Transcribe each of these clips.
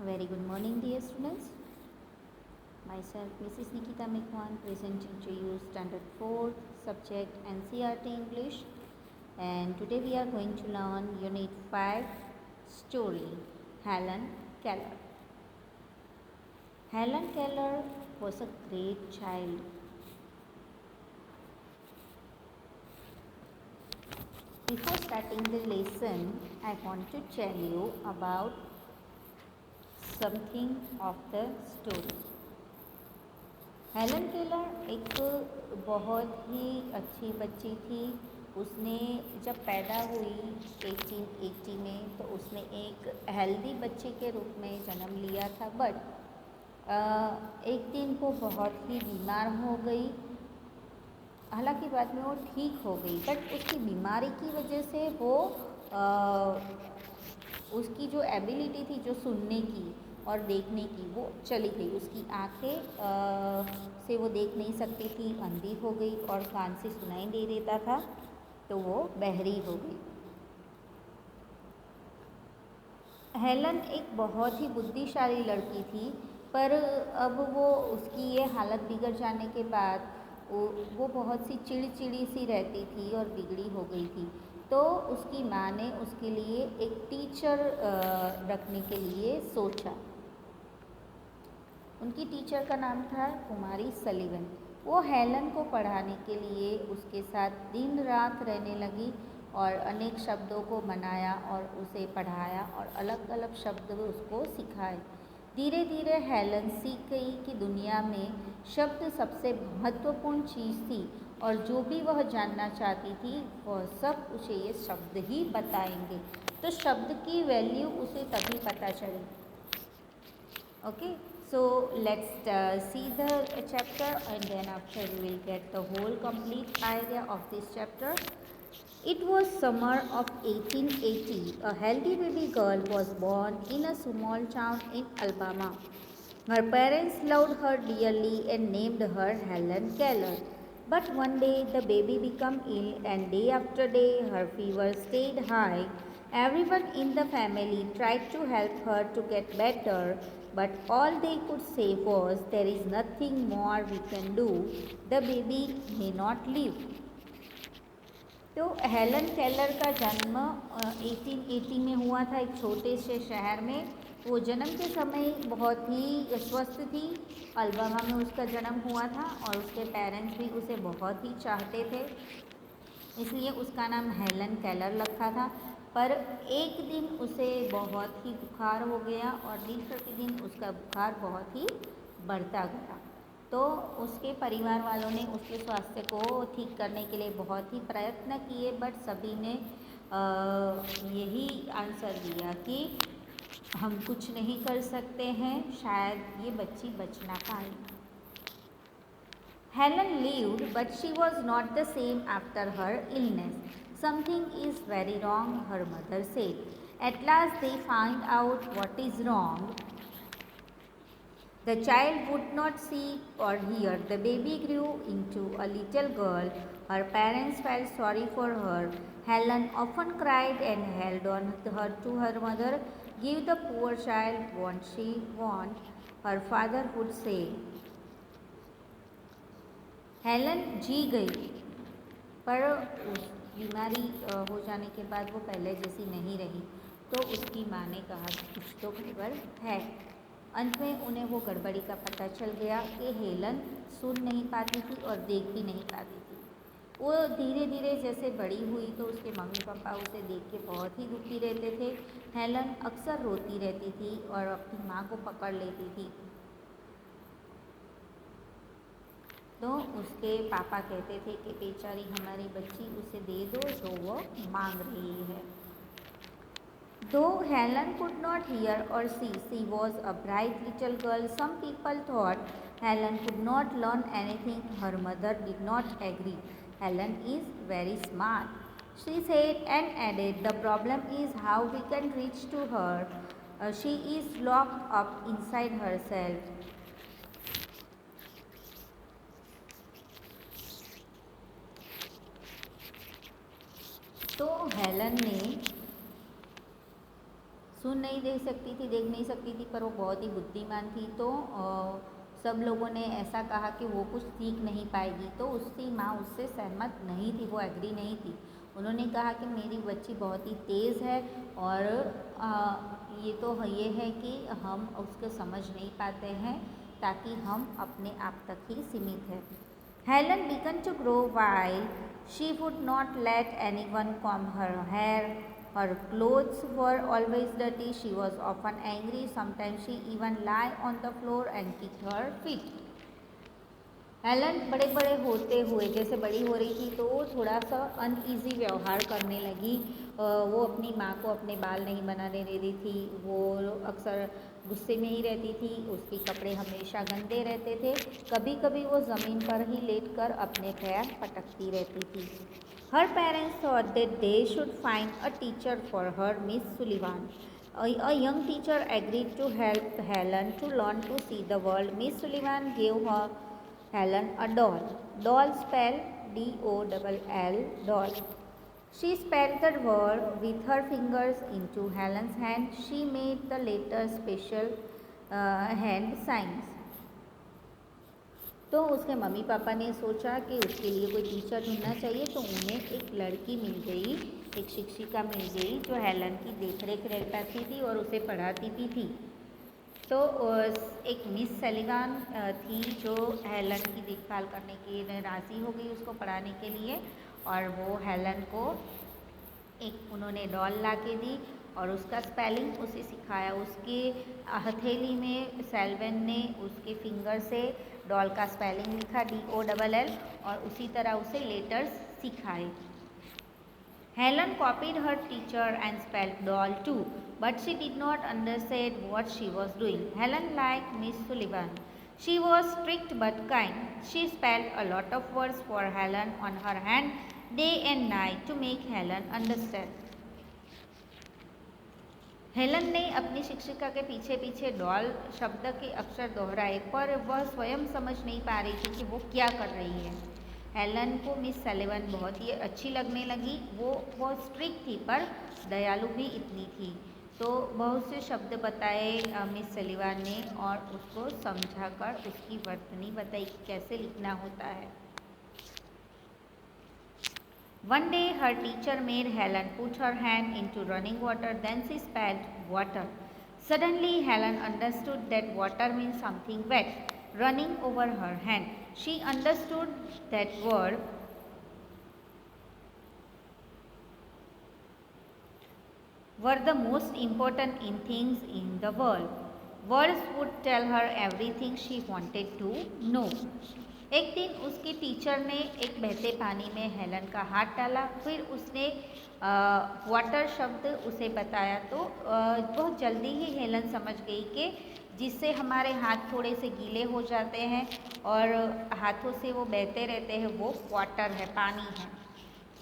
Very good morning, dear students. Myself, Mrs. Nikita Mekwan, presenting to you Standard 4 subject NCERT English. And today we are going to learn Unit 5 story Helen Keller. Helen Keller was a great child. Before starting the lesson, I want to tell you about something of the story. Helen Keller एक बहुत ही अच्छी बच्ची थी। उसने जब पैदा हुई 1880 में तो उसने एक हेल्दी बच्चे के रूप में जन्म लिया था। बट एक दिन वो बहुत ही बीमार हो गई। हालांकि बाद में वो ठीक हो गई, बट उसकी बीमारी की वजह से वो उसकी जो एबिलिटी थी जो सुनने की और देखने की वो चली गई। उसकी आँखें से वो देख नहीं सकती थी, अंधी हो गई, और कान से सुनाई दे देता था तो वो बहरी हो गई। हेलन एक बहुत ही बुद्धिशाली लड़की थी, पर अब वो उसकी ये हालत बिगड़ जाने के बाद वो बहुत सी चिड़चिड़ी सी रहती थी और बिगड़ी हो गई थी। तो उसकी माँ ने उसके लिए एक टीचर रखने के लिए सोचा। उनकी टीचर का नाम था कुमारी सलीवन। वो हेलन को पढ़ाने के लिए उसके साथ दिन रात रहने लगी और अनेक शब्दों को बनाया और उसे पढ़ाया और अलग अलग शब्द उसको सिखाए। धीरे धीरे हेलन सीख गई कि दुनिया में शब्द सबसे महत्वपूर्ण चीज़ थी और जो भी वह जानना चाहती थी वह सब उसे ये शब्द ही बताएंगे। तो शब्द की वैल्यू उसे तभी पता चली। Okay, so let's see the chapter, and then after we will get the whole complete idea of this chapter. It was summer of 1880. A healthy baby girl was born in a small town in Alabama. Her parents loved her dearly and named her Helen Keller. But one day the baby became ill, and day after day her fever stayed high. Everyone in the family tried to help her to get better, but all they could say was, "There is nothing more we can do. The baby may not live." तो Helen Keller का जन्म 1880 में हुआ था एक छोटे से शहर में। वो जन्म के समय बहुत ही स्वस्थ थी। अलबामा में उसका जन्म हुआ था और उसके पेरेंट्स भी उसे बहुत ही चाहते थे, इसलिए उसका नाम हेलन केलर रखा था। पर एक दिन उसे बहुत ही बुखार हो गया और दिन प्रतिदिन उसका बुखार बहुत ही बढ़ता गया। तो उसके परिवार वालों ने उसके स्वास्थ्य को ठीक करने के लिए बहुत ही प्रयत्न किए, बट सभी ने यही आंसर दिया कि हम कुछ नहीं कर सकते हैं, शायद ये बच्ची बच ना पाए। Helen lived, but she was not the same after her illness. Something is very wrong, her mother said. At last they found out what is wrong. The child would not see or hear. The baby grew into a little girl. Her parents felt sorry for her. Helen often cried and held on her to her mother. "Give the poor child what she wants," her father would say. Helen जी गई, पर उस बीमारी हो जाने के बाद वो पहले जैसी नहीं रही। तो उसकी माँ ने कहा कि कुछ तो गड़बड़ है। अंत में उन्हें वो गड़बड़ी का पता चल गया कि हेलन सुन नहीं पाती थी और देख भी नहीं पाती थी। वो धीरे धीरे जैसे बड़ी हुई तो उसके मम्मी पापा उसे देख के बहुत ही दुखी रहते थे। हेलन अक्सर रोती रहती थी और अपनी माँ को पकड़ लेती थी। तो उसके पापा कहते थे कि बेचारी हमारी बच्ची, उसे दे दो जो वो मांग रही है। Though Helen could not hear or see, she was a bright little girl. Some people thought Helen could not learn anything. Her mother did not agree. Helen is very smart, she said, and added, "The problem is how we can reach to her. She is locked up inside herself." तो Helen ने सुन नहीं दे सकती थी, देख नहीं सकती थी, पर वो बहुत ही बुद्धिमान थी। तो सब लोगों ने ऐसा कहा कि वो कुछ सीख नहीं पाएगी, तो उसकी माँ उससे सहमत नहीं थी, वो एग्री नहीं थी। उन्होंने कहा कि मेरी बच्ची बहुत ही तेज़ है और ये है कि हम उसको समझ नहीं पाते हैं, ताकि हम अपने आप तक ही सीमित हैं। Helen began to grow wild. She would not let anyone comb her hair. Her clothes were always dirty. She was often angry. Sometimes she even lay on the floor and kicked her feet. Helen बड़े बड़े होते हुए, जैसे बड़ी हो रही थी तो वो थोड़ा सा अनईजी व्यवहार करने लगी। वो अपनी माँ को अपने बाल नहीं बनाने दे रही थी, वो अक्सर गुस्से में ही रहती थी, उसके कपड़े हमेशा गंदे रहते थे, कभी कभी वो ज़मीन पर ही लेटकर अपने पैर पटकती रहती थी। Her parents thought that they should find a teacher for her, Miss Sullivan. A young teacher agreed to help Helen to learn to see the world. Miss Sullivan gave her Helen a doll. Doll spelled D-O-L-L, doll. She spelled the word with her fingers into Helen's hand. She made the letter special hand signs. तो उसके mummy papa ने सोचा कि उसके लिए कोई teacher ढूंढना चाहिए, तो उन्हें एक लड़की मिल गई, एक शिक्षिका मिल गई जो हेलन की देखरेख करती थी और उसे पढ़ाती भी थी। तो एक मिस सलीवान थी जो हेलन की देखभाल करने के लिए राज़ी हो गई उसको पढ़ाने के लिए, और वो हेलन को एक उन्होंने डॉल ला के दी और उसका स्पेलिंग उसे सिखाया। उसके हथेली में सेल्वन ने उसके फिंगर से डॉल का स्पेलिंग लिखा D-O-L-L और उसी तरह उसे लेटर्स सिखाए। Helen copied her teacher and spelled doll too, but she did not understand what she was doing. Helen liked Miss Sullivan. She was strict but kind. She spelled a lot of words for Helen on her hand day and night to make Helen understand. Helen ने अपनी शिक्षिका के पीछे पीछे doll शब्द के अक्षर दोहराए, पर वह स्वयं समझ नहीं पा रही थी कि वो क्या कर रही है। हेलन को मिस सलीवन बहुत ही अच्छी लगने लगी। वो बहुत स्ट्रिक्ट थी पर दयालु भी इतनी थी। तो बहुत से शब्द बताए मिस सलीवन ने और उसको समझाकर उसकी वर्तनी बताई कि कैसे लिखना होता है। One day her teacher made Helen put her hand into running water, then she spelled water. Suddenly Helen understood that water means something wet running over her hand. She understood that words were the most important in things in the world. Words would tell her everything she wanted to know. एक दिन उसकी teacher ने एक बहते पानी में Helen का हाथ डाला, फिर उसने वाटर शब्द उसे बताया। तो बहुत जल्दी ही हेलन समझ गई कि जिससे हमारे हाथ थोड़े से गीले हो जाते हैं और हाथों से वो बहते रहते हैं, वो वाटर है, पानी है।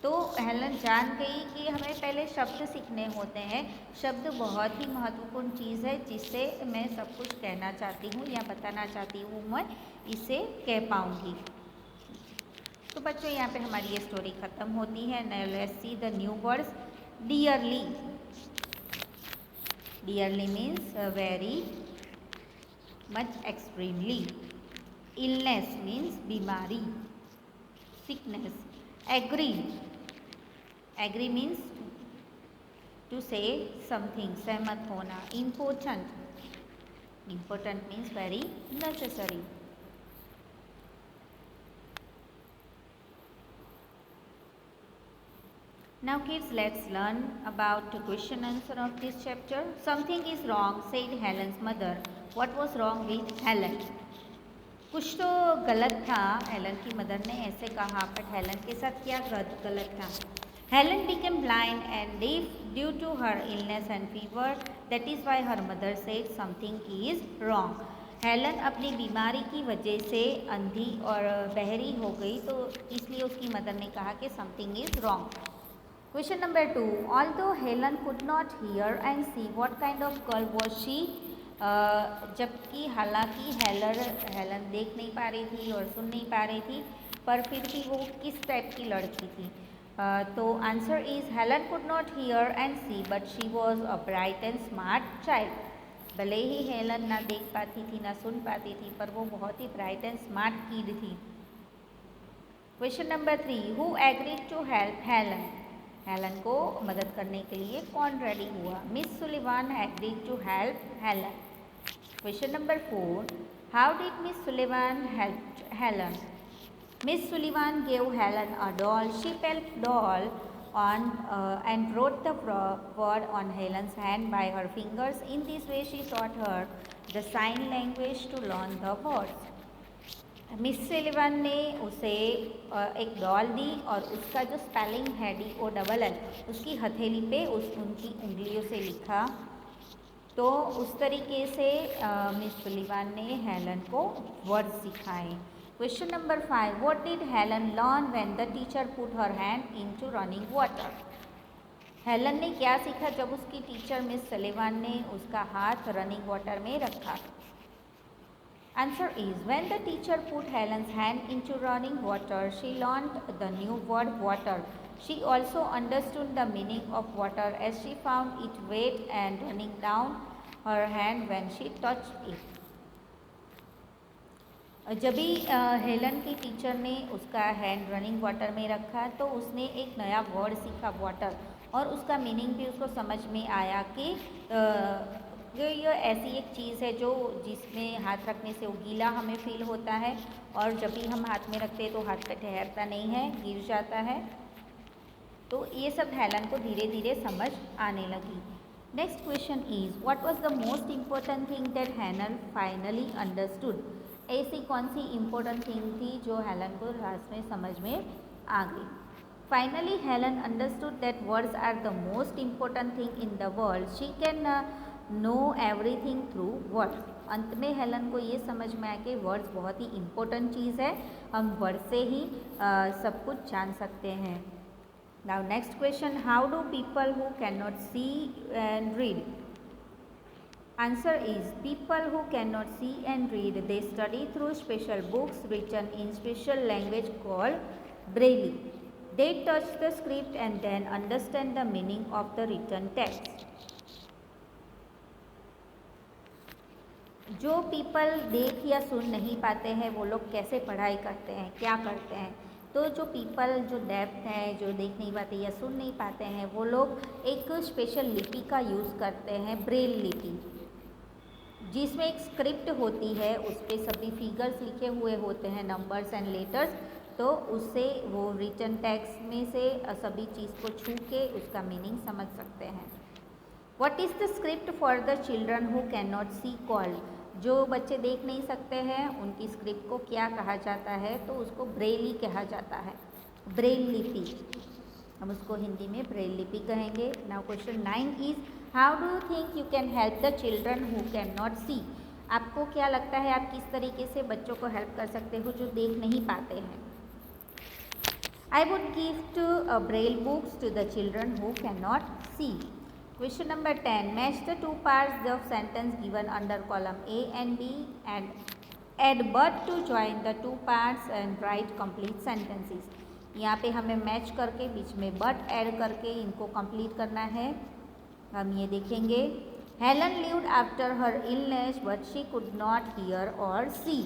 तो हेलन जान गई कि हमें पहले शब्द सीखने होते हैं। शब्द बहुत ही महत्वपूर्ण चीज़ है जिससे मैं सब कुछ कहना चाहती हूँ या बताना चाहती हूँ, मैं इसे कह पाऊँगी। तो बच्चों, यहाँ पे हमारी ये स्टोरी ख़त्म होती है। Now let's see the new words. Dearly, dearly means very much, extremely. Illness means बीमारी, sickness. Agree, agree means to say something, सहमत होना। Important, important means very necessary. Now kids, let's learn about the question answer of this chapter. Something is wrong, said Helen's mother. What was wrong with Helen? कुछ तो गलत था, Helen की mother ने ऐसे कहा, बट हेलन के साथ क्या गलत था? Helen became blind and deaf due to her illness and fever. That is why her mother said something is wrong. Helen अपनी बीमारी की वजह से अंधी और बहरी हो गई, तो इसलिए उसकी मदर ने कहा कि something is wrong. Question number 2. Although Helen could not hear and see, what kind of girl was she? जबकि हालांकि हेलन देख नहीं पा रही थी और सुन नहीं पा रही थी, पर फिर भी वो किस टाइप की लड़की थी? तो answer is Helen could not hear and see but she was a bright and smart child. भले ही हेलन ना देख पाती थी ना सुन पाती थी, पर वो बहुत ही ब्राइट एंड स्मार्ट किड थी। Question number 3, who agreed to help Helen? Helen को मदद करने के लिए कौन रेडी हुआ? Miss Sullivan agreed to help Helen. Question number 4, how did Miss Sullivan help Helen? Miss Sullivan gave Helen a doll. She put doll on and wrote the word on Helen's hand by her fingers. In this way, she taught her the sign language to learn the words. Miss Sullivan ने उसे एक doll दी और उसका जो spelling है DOLL उसकी हथेली पे उनकी उंगलियों से लिखा। तो उस तरीके से मिस सुलिवान ने हेलन को वर्ड सिखाए। Question number 5, what did Helen learn when the teacher put her hand into running water? Helen ने क्या सीखा जब उसकी टीचर मिस सलिवान ने उसका हाथ रनिंग वाटर में रखा? Answer is when the teacher put Helen's hand into running water, she learned the new word water. She also understood the meaning of water as she found it wet and running down her hand when she touched it. जब भी Helen की teacher ने उसका hand running water में रखा तो उसने एक नया वर्ड सीखा वाटर, और उसका मीनिंग भी उसको समझ में आया कि ये ऐसी एक चीज़ है जो जिसमें हाथ रखने से वो गीला हमें फील होता है, और जब भी हम हाथ में रखते हैं तो हाथ पे ठहरता नहीं है, गिर जाता है। तो ये सब हेलन को धीरे धीरे समझ आने लगी। Next question is what was the most important thing that Helen finally understood? ऐसी कौन सी इम्पोर्टेंट थिंग थी जो हेलन को लास्ट में समझ में आ गई? Finally Helen understood that words are the most important thing in the world. She can know everything through words. अंत में हेलन को ये समझ में आया कि वर्ड्स बहुत ही इम्पोर्टेंट चीज़ है, हम वर्ड से ही सब कुछ जान सकते हैं। Now next question, how do people who can not see and read? Answer is people who cannot see and read, they study through special books written in special language called Braille. They touch the script and then understand the meaning of the written text. जो people देख या सुन नहीं पाते हैं वो लोग कैसे पढ़ाई करते हैं, क्या करते हैं? तो जो पीपल जो डेफ हैं, जो देख नहीं पाते या सुन नहीं पाते हैं, वो लोग एक स्पेशल लिपि का यूज़ करते हैं, ब्रेल लिपि, जिसमें एक स्क्रिप्ट होती है, उस पर सभी फिगर्स लिखे हुए होते हैं, नंबर्स एंड लेटर्स। तो उससे वो रिटन टेक्स्ट में से सभी चीज़ को छू के उसका मीनिंग समझ सकते हैं। What is the script for the children who can not see called? जो बच्चे देख नहीं सकते हैं उनकी स्क्रिप्ट को क्या कहा जाता है? तो उसको ब्रेली कहा जाता है, ब्रेल लिपि। हम उसको हिंदी में ब्रेल लिपि कहेंगे। Now question 9 is how do you think you can help the children who can not see? आपको क्या लगता है आप किस तरीके से बच्चों को हेल्प कर सकते हो जो देख नहीं पाते हैं? I would give two Braille books to the children who can not see. Question number 10, match the two parts of sentence given under column A and B and add but to join the two parts and write complete sentences. यहाँ पे हमें match करके बीच में but add करके इनको complete करना है। हम ये देखेंगे, Helen lived after her illness but she could not hear or see.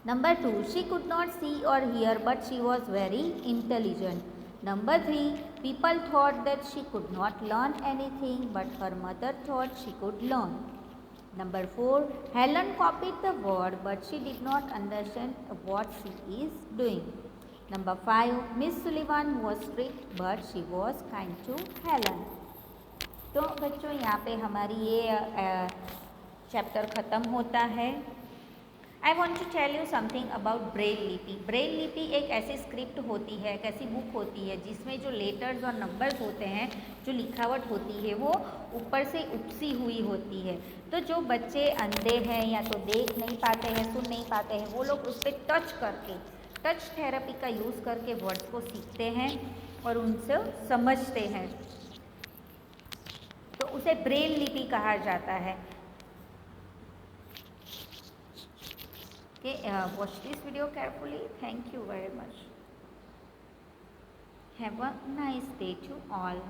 Number 2, she could not see or hear but she was very intelligent. Number 3, people thought that she could not learn anything but her mother thought she could learn. Number 4, Helen copied the word but she did not understand what she is doing. Number 5, Miss Sullivan was strict but she was kind to Helen. तो बच्चों यहाँ पे हमारी ये chapter ख़त्म होता है। I want to tell you something about Braille लिपि। ब्रेल लिपि एक ऐसी स्क्रिप्ट होती है, एक ऐसी बुक होती है जिसमें जो लेटर्स और नंबर्स होते हैं, जो लिखावट होती है वो ऊपर से उपसी हुई होती है। तो जो बच्चे अंधे हैं या तो देख नहीं पाते हैं, सुन नहीं पाते हैं, वो लोग उस पर टच करके, टच थेरेपी का यूज़ करके वर्ड्स को सीखते हैं और उनसे समझते हैं। तो उसे ब्रेल लिपि कहा जाता है। Okay, watch this video carefully. Thank you very much. Have a nice day to all.